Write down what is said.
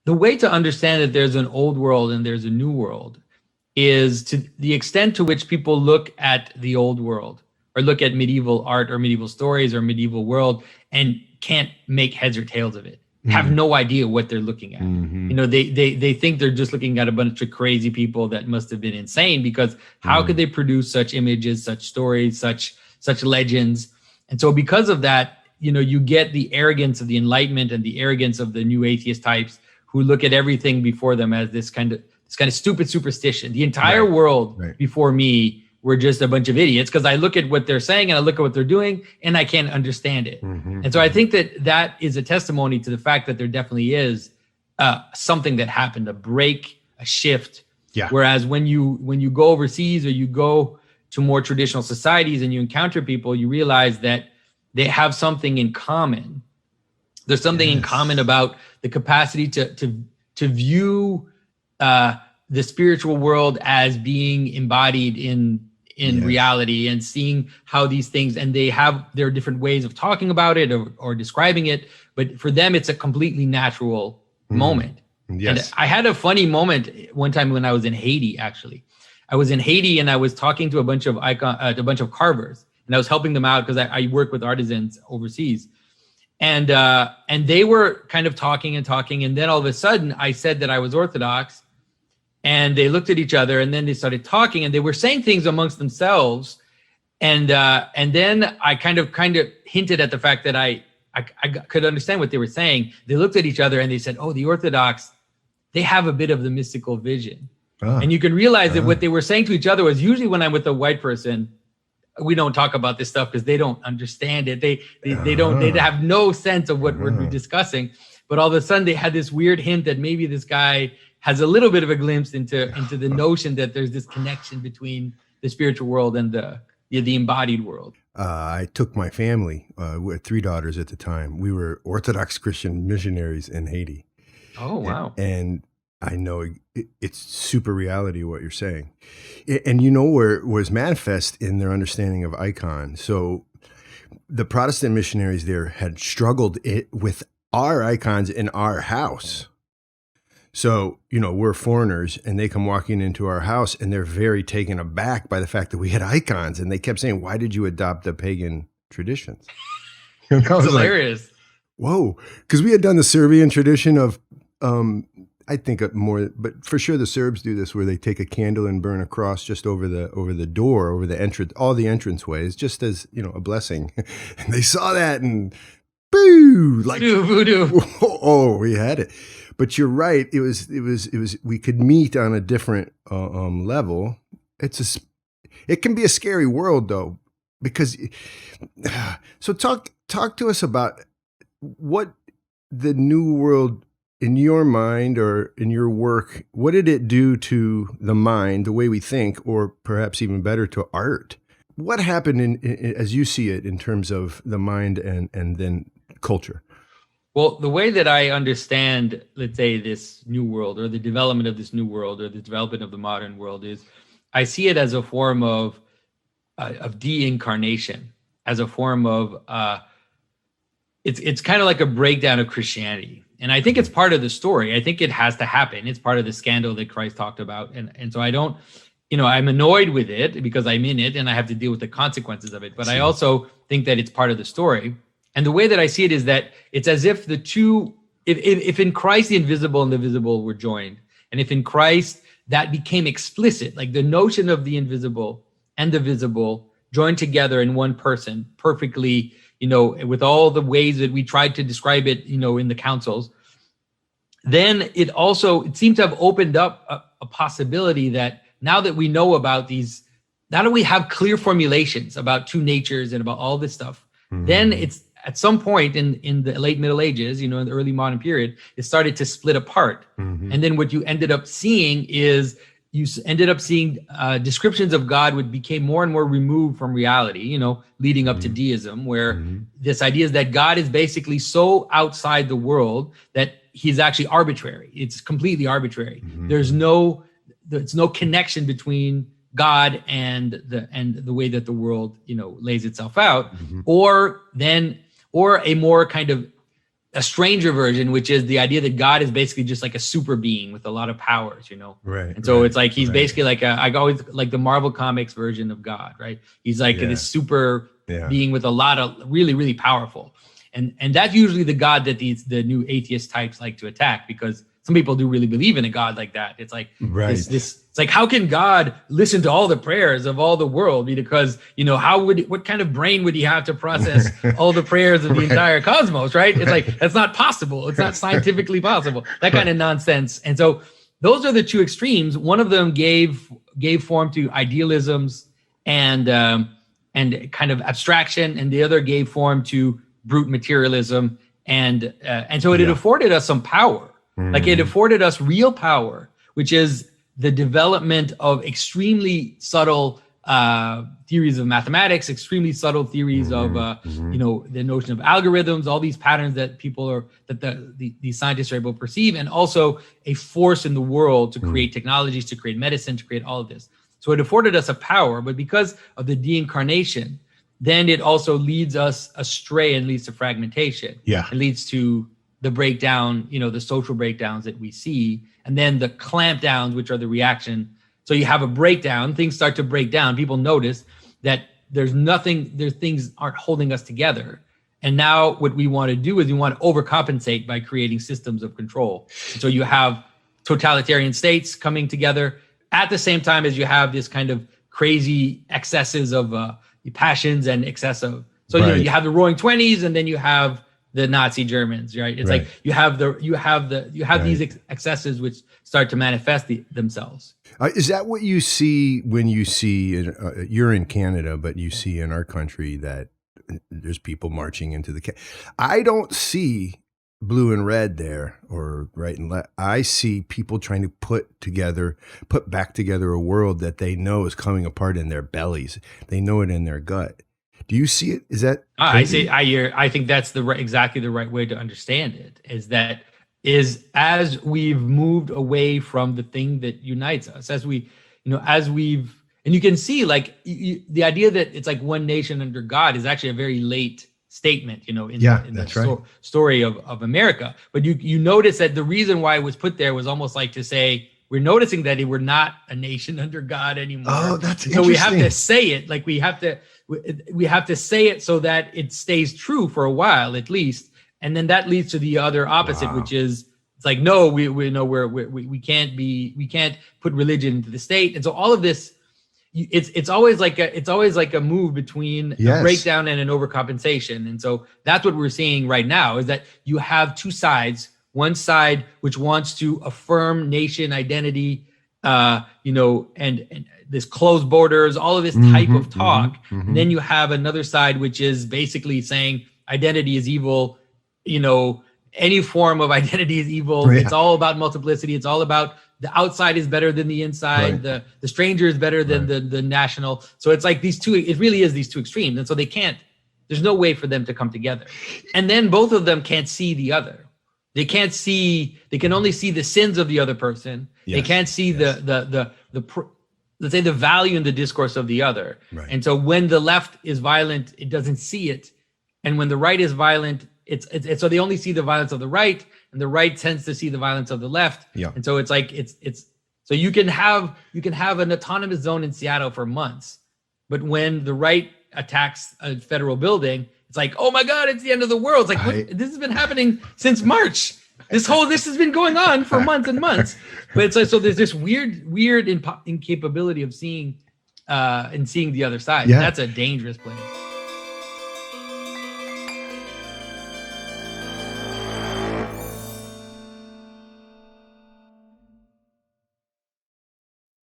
The way to understand that there's an old world and there's a new world is to the extent to which people look at the old world or look at medieval art or medieval stories or medieval world and can't make heads or tails of it, have no idea what they're looking at. You know, they think they're just looking at a bunch of crazy people that must have been insane, because how could they produce such images, such stories, such legends? And so because of that, you know, you get the arrogance of the Enlightenment and the arrogance of the new atheist types who look at everything before them as this kind of stupid superstition. The entire world before me were just a bunch of idiots, because I look at what they're saying and I look at what they're doing and I can't understand it. And so I think that is a testimony to the fact that there definitely is something that happened, a break, a shift. Whereas when you go overseas or you go to more traditional societies and you encounter people, you realize that they have something in common. There's something in common about the capacity to view the spiritual world as being embodied in reality, and seeing how these things, and they have their different ways of talking about it or describing it, but for them it's a completely natural moment. And I had a funny moment one time when I was in Haiti. Actually, I was in Haiti and I was talking to a bunch of carvers, and I was helping them out because I work with artisans overseas. And they were kind of talking, and then all of a sudden I said that I was Orthodox, and they looked at each other, and then they started talking, and they were saying things amongst themselves, and then I kind of hinted at the fact that I could understand what they were saying. They looked at each other and they said, "Oh, the Orthodox, they have a bit of the mystical vision." And you can realize that what they were saying to each other was, usually when I'm with a white person, we don't talk about this stuff because they don't understand it. They have no sense of what we're discussing. But all of a sudden they had this weird hint that maybe this guy has a little bit of a glimpse into the notion that there's this connection between the spiritual world and the embodied world. I took my family, we had 3 daughters at the time. We were Orthodox Christian missionaries in Haiti. Oh, wow. And I know it's super reality what you're saying. And you know where it was manifest in their understanding of icon. So the Protestant missionaries there had struggled with our icons in our house. So, you know, we're foreigners and they come walking into our house and they're very taken aback by the fact that we had icons. And they kept saying, "Why did you adopt the pagan traditions?" And I was hilarious. Like, whoa. Because we had done the Serbian tradition of, I think more, but for sure the Serbs do this, where they take a candle and burn a cross just over the door, over the entrance, all the entrance ways, just as, you know, a blessing. And they saw that and boo, like voodoo. Oh, we had it. But you're right. It was. We could meet on a different level. It can be a scary world though, because. So talk to us about what the new world in your mind or in your work. What did it do to the mind, the way we think, or perhaps even better, to art? What happened as you see it in terms of the mind and then culture? Well, the way that I understand, let's say, this new world, or the development of this new world, or the development of the modern world, is I see it as a form of de-incarnation, as a form of it's kind of like a breakdown of Christianity. And I think it's part of the story. I think it has to happen. It's part of the scandal that Christ talked about. And so I don't, you know, I'm annoyed with it because I'm in it and I have to deal with the consequences of it. But I also think that it's part of the story. And the way that I see it is that it's as if the two, if in Christ the invisible and the visible were joined, and if in Christ that became explicit, like the notion of the invisible and the visible joined together in one person perfectly, you know, with all the ways that we tried to describe it, you know, in the councils, then it seemed to have opened up a possibility that now that we know about these, now that we have clear formulations about two natures and about all this stuff, then it's, at some point in the late Middle Ages, you know, in the early modern period, it started to split apart. And then what you ended up seeing is descriptions of God would became more and more removed from reality, you know, leading up to deism, where this idea is that God is basically so outside the world that he's actually arbitrary. It's completely arbitrary. There's no connection between God and the way that the world, you know, lays itself out, or a more kind of a stranger version, which is the idea that God is basically just like a super being with a lot of powers, you know? Right. And so it's like, he's basically like I always like the Marvel Comics version of God, right? He's like this super being with a lot of really, really powerful. And that's usually the God that the new atheist types like to attack, because some people do really believe in a God like that. It's like it's like, how can God listen to all the prayers of all the world? Because, you know, what kind of brain would he have to process all the prayers of the entire cosmos, right? It's like, that's not possible. It's not scientifically possible, that kind of nonsense. And so those are the two extremes. One of them gave form to idealisms and kind of abstraction, and the other gave form to brute materialism. And so it afforded us some power. Like, it afforded us real power, which is the development of extremely subtle theories of mathematics, extremely subtle theories of, you know, the notion of algorithms, all these patterns that these scientists are able to perceive, and also a force in the world to create technologies, to create medicine, to create all of this. So it afforded us a power, but because of the deincarnation, then it also leads us astray and leads to fragmentation. Yeah. It leads to the breakdown, you know, the social breakdowns that we see, and then the clampdowns, which are the reaction. So you have a breakdown, things start to break down. People notice that things aren't holding us together. And now what we want to do is we want to overcompensate by creating systems of control. And so you have totalitarian states coming together at the same time as you have this kind of crazy excesses of passions and excessive. So you know, you have the Roaring Twenties, and then you have the Nazi Germans, right? It's like you have these excesses which start to manifest themselves. Is that what you see when you see you're in Canada, but you see in our country that there's people marching into the I don't see blue and red there, or right and left. I see people trying to put back together a world that they know is coming apart in their bellies. They know it in their gut. Do you see it? Is that crazy? I think that's exactly the right way to understand it. As we've moved away from the thing that unites us, and you can see like the idea that it's like one nation under God is actually a very late statement, you know, in the story of America. But you notice that the reason why it was put there was almost like to say, we're noticing that we're not a nation under God anymore. Oh, that's interesting. So we have to say it, like we have to say it so that it stays true for a while at least, and then that leads to the other opposite, which is it's like, no, we can't put religion into the state, and so all of this, it's always like a move between a breakdown and an overcompensation, and so that's what we're seeing right now is that you have two sides. One side which wants to affirm nation identity, you know, and this closed borders, all of this type of talk. And then you have another side which is basically saying identity is evil. You know, any form of identity is evil. It's all about multiplicity. It's all about the outside is better than the inside. The stranger is better than the national. So it's like it really is these two extremes. And so there's no way for them to come together. And then both of them can't see the other. They can only see the sins of the other person. They can't see the let's say the value in the discourse of the other. And so when the left is violent, it doesn't see it. And when the right is violent, it's so they only see the violence of the right, and the right tends to see the violence of the left. And so it's like it's so you can have an autonomous zone in Seattle for months, but when the right attacks a federal building, it's like, oh my God, it's the end of the world. It's like, this has been happening since March. This has been going on for months and months. But it's like, so there's this weird incapability of seeing and seeing the other side. That's a dangerous place.